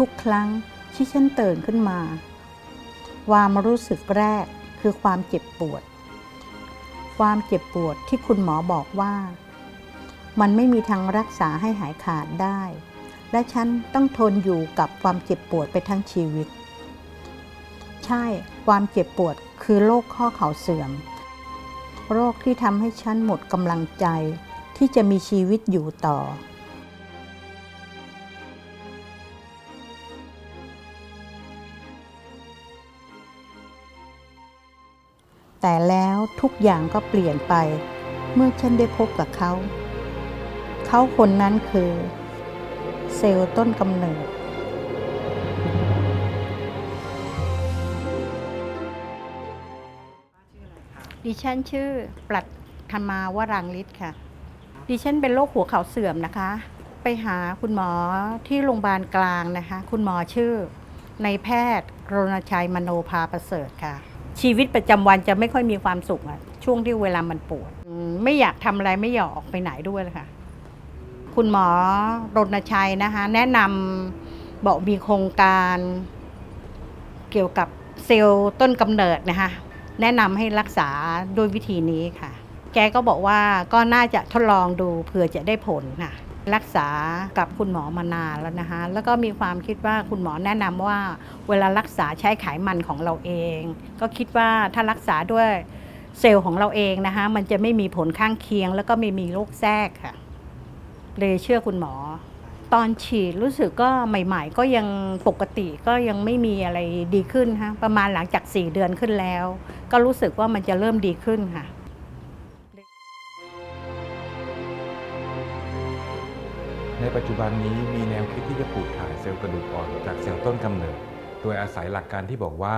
ทุกครั้งที่ฉันตื่นขึ้นมาความรู้สึกแรกคือความเจ็บปวดความเจ็บปวดที่คุณหมอบอกว่ามันไม่มีทางรักษาให้หายขาดได้และฉันต้องทนอยู่กับความเจ็บปวดไปทั้งชีวิตใช่ความเจ็บปวดคือโรคข้อเข่าเสื่อมโรคที่ทำให้ฉันหมดกำลังใจที่จะมีชีวิตอยู่ต่อแต่แล้วทุกอย่างก็เปลี่ยนไปเมื่อฉันได้พบกับเขาคนนั้นคือเซลล์ต้นกำเนิดดิฉันชื่อปรัฐมาวรังฤทธิ์ค่ะดิฉันเป็นโรคหัวเข่าเสื่อมนะคะไปหาคุณหมอที่โรงพยาบาลกลางนะคะคุณหมอชื่อนายแพทย์รณชัยมโนภาประเสริฐค่ะชีวิตประจำวันจะไม่ค่อยมีความสุขอะช่วงที่เวลามันปวดไม่อยากทำอะไรไม่อยากออกไปไหนด้วยเลยค่ะคุณหมอรณชัยนะคะแนะนำบอกมีโครงการเกี่ยวกับเซลล์ต้นกำเนิดนะคะแนะนำให้รักษาด้วยวิธีนี้ค่ะแกก็บอกว่าก็น่าจะทดลองดูเผื่อจะได้ผลค่ะรักษากับคุณหมอมานานแล้วนะคะแล้วก็มีความคิดว่าคุณหมอแนะนำว่าเวลารักษาใช้ไขมันของเราเองก็คิดว่าถ้ารักษาด้วยเซลล์ของเราเองนะคะมันจะไม่มีผลข้างเคียงแล้วก็ไม่มีโรคแทรกค่ะเลยเชื่อคุณหมอตอนฉีดรู้สึกก็ใหม่ๆก็ยังปกติก็ยังไม่มีอะไรดีขึ้นค่ะประมาณหลังจาก4 เดือนขึ้นแล้วก็รู้สึกว่ามันจะเริ่มดีขึ้นค่ะในปัจจุบันนี้มีแนวคิดที่จะปลูกถ่ายเซลล์กระดูกอ่อนจากเซลล์ต้นกำเนิดโดยอาศัยหลักการที่บอกว่า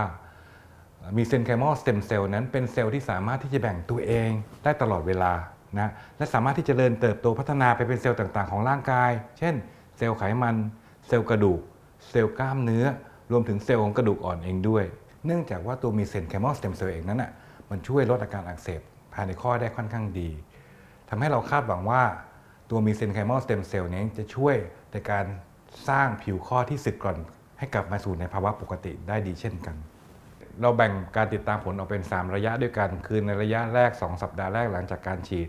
มีเซนไคมอลสเต็มเซลล์นั้นเป็นเซลล์ที่สามารถที่จะแบ่งตัวเองได้ตลอดเวลานะและสามารถที่จะเจริญเติบโตพัฒนาไปเป็นเซลล์ต่างๆของร่างกายเช่นเซลล์ไขมันเซลล์กระดูกเซลล์กล้ามเนื้อรวมถึงเซลล์ของกระดูกอ่อนเองด้วยเนื่องจากว่าตัวมีเซนไคมอลสเต็มเซลล์เองนั้นมันช่วยลดอาการอักเสบภายในข้อได้ค่อนข้างดีทำให้เราคาดหวังว่าตัวมีเซนไคมอลสเต็มเซลล์นี้จะช่วยในการสร้างผิวข้อที่สึกกร่อนให้กลับมาสู่ในภาวะปกติได้ดีเช่นกันเราแบ่งการติดตามผลออกเป็น3ระยะด้วยกันคือในระยะแรก2สัปดาห์แรกหลังจากการฉีด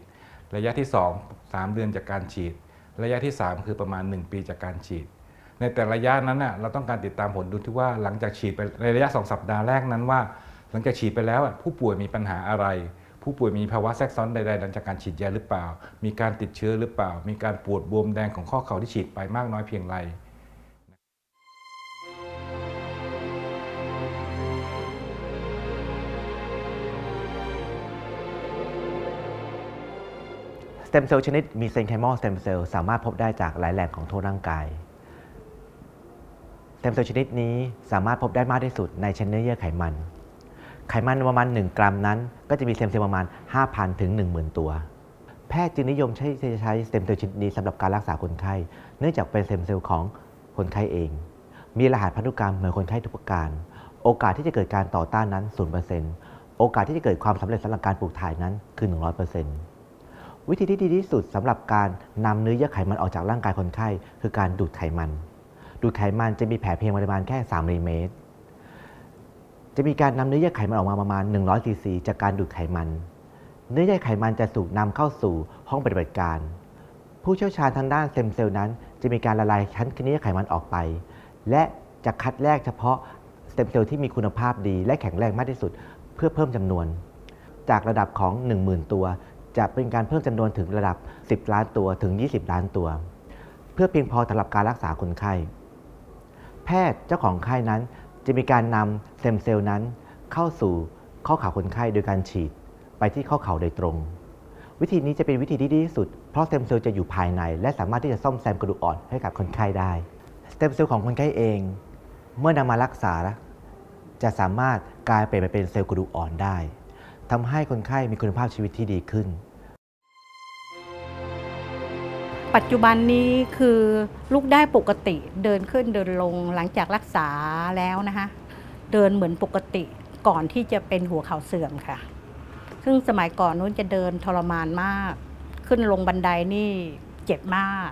ระยะที่2 3 เดือนจากการฉีดระยะที่3คือประมาณ1 ปีจากการฉีดในแต่ระยะนั้นเราต้องการติดตามผลดูที่ว่าหลังจากฉีดไปในระยะ2สัปดาห์แรกนั้นว่าหลังจากฉีดไปแล้วผู้ป่วยมีปัญหาอะไรผู้ป่วยมีภาวะแทรกซ้อนใดๆหลังจากการฉีดยาหรือเปล่ามีการติดเชื้อหรือเปล่ามีการปวดบวมแดงของข้อเข่าที่ฉีดไปมากน้อยเพียงไรสเต็มเซลล์ชนิดมีเซนไคมอลสเต็มเซลล์สามารถพบได้จากหลายแหล่งของทั่วร่างกายสเต็มเซลล์ชนิดนี้สามารถพบได้มากที่สุดในชั้นเนื้อเยื่อไขมันประมาณ1 กรัมนั้นก็จะมีสเต็มเซลล์ประมาณ 5,000 ถึง 10,000 ตัวแพทย์จึงนิยมใช้สเต็มเซลล์ชนิดนี้สำหรับการรักษาคนไข้เนื่องจากเป็นสเต็มเซลล์ของคนไข้เองมีรหัสพันธุกรรมเหมือนคนไข้ทุกประการโอกาสที่จะเกิดการต่อต้านนั้น 0% โอกาสที่จะเกิดความสำเร็จสำหรับการปลูกถ่ายนั้นคือ 100%วิธีที่ดีที่สุดสำหรับการนำเนื้อเยื่อไขมันออกจากร่างกายคนไข้คือการดูดไขมันจะมีแผลเพียงประมาณแค่3 มิลลิเมตรจะมีการนำเนื้อเยื่อไขมันออกมาประมาณ100 ซีซีจากการดูดไขมันเนื้อเยื่อไขมันจะถูกนำเข้าสู่ห้องปฏิบัติการผู้เชี่ยวชาญทางด้านสเต็มเซลล์นั้นจะมีการละลายชั้นเนื้อเยื่อไขมันออกไปและจะคัดแยกเฉพาะสเต็มเซลล์ที่มีคุณภาพดีและแข็งแรงมากที่สุดเพื่อเพิ่มจำนวนจากระดับของ 10,000 ตัวจะเป็นการเพิ่มจำนวนถึงระดับ10 ล้านตัวถึง20 ล้านตัวเพื่อเพียงพอสำหรับการรักษาคนไข้แพทย์เจ้าของไข้นั้นจะมีการนำสเต็มเซลล์นั้นเข้าสู่ข้อเข่าคนไข้โดยการฉีดไปที่ข้อเข่าโดยตรงวิธีนี้จะเป็นวิธีที่ดีที่สุดเพราะสเต็มเซลล์จะอยู่ภายในและสามารถที่จะซ่อมแซมกระดูกอ่อนให้กับคนไข้ได้สเต็มเซลล์ของคนไข้เองเมื่อนำมารักษาจะสามารถกลายเปลี่ยนไปเป็นเซลล์กระดูกอ่อนได้ทำให้คนไข้มีคุณภาพชีวิตที่ดีขึ้นปัจจุบันนี้คือลุกได้ปกติเดินขึ้นเดินลงหลังจากรักษาแล้วนะคะเดินเหมือนปกติก่อนที่จะเป็นหัวเข่าเสื่อมค่ะซึ่งสมัยก่อนนู้นจะเดินทรมานมากขึ้นลงบันไดนี่เจ็บมาก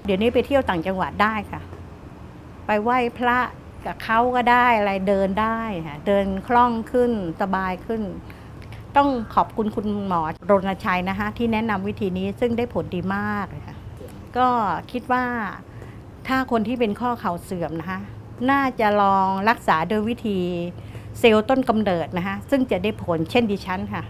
เดี๋ยวนี้ไปเที่ยวต่างจังหวัดได้ค่ะ ไปไหว้พระกับเขาก็ได้อะไรเดินได้ค่ะเดินคล่องขึ้นสบายขึ้น ต้องขอบคุณคุณหมอรณชัยนะคะที่แนะนำวิธีนี้ซึ่งได้ผลดีมากเลยค่ะก็คิดว่าถ้าคนที่เป็นข้อเข่าเสื่อมนะคะน่าจะลองรักษาโดยวิธีเซลล์ต้นกำเนิดนะคะซึ่งจะได้ผลเช่นดิฉันค่ะ